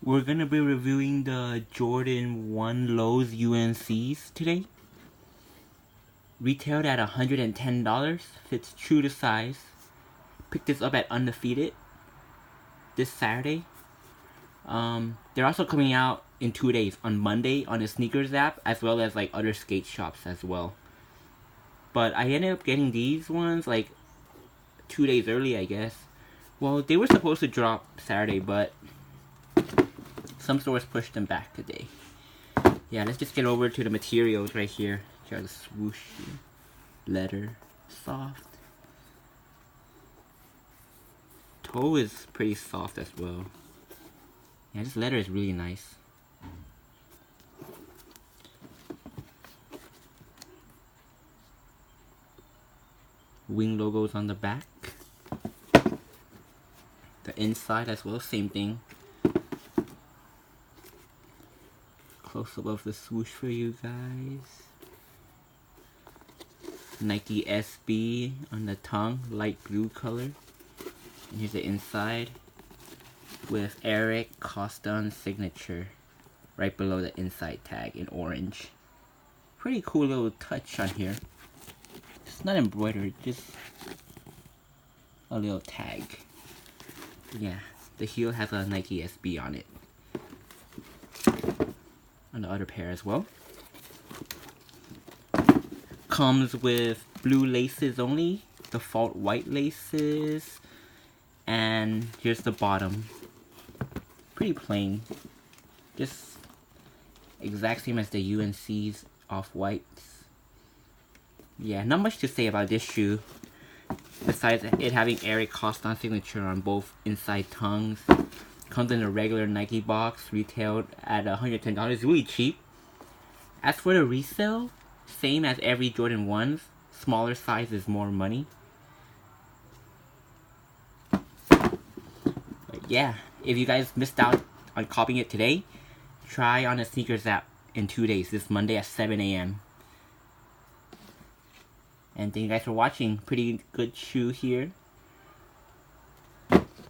We're gonna be reviewing the Jordan 1 Lows UNCs today. Retailed at $110, fits true to size. Picked this up at Undefeated this Saturday. They're also coming out in 2 days, on Monday on the sneakers app, as well as like other skate shops as well. But I ended up getting these ones like 2 days early, I guess. Well, they were supposed to drop Saturday, but some stores pushed them back today. Yeah, let's just get over to the materials right here. Got the swoosh leather, soft. Toe is pretty soft as well. Yeah, this leather is really nice. Wing logos on the back. The inside as well, same thing. Close up of the swoosh for you guys. Nike SB on the tongue, light blue color. And here's the inside with Eric Coston signature right below the inside tag in orange. Pretty cool little touch on here. It's not embroidered, just a little tag. Yeah, the heel has a Nike SB on it. On the other pair as well. Comes with blue laces only, default white laces, and here's the bottom. Pretty plain, just exact same as the UNC's off-whites. Yeah, not much to say about this shoe, besides it having Eric Coston signature on both inside tongues. Comes in a regular Nike box, retailed at $110, really cheap. As for the resale, same as every Jordan 1s, smaller size is more money. But yeah, if you guys missed out on copying it today, try on the sneakers app in 2 days, this Monday at 7 AM. And thank you guys for watching. Pretty good shoe here.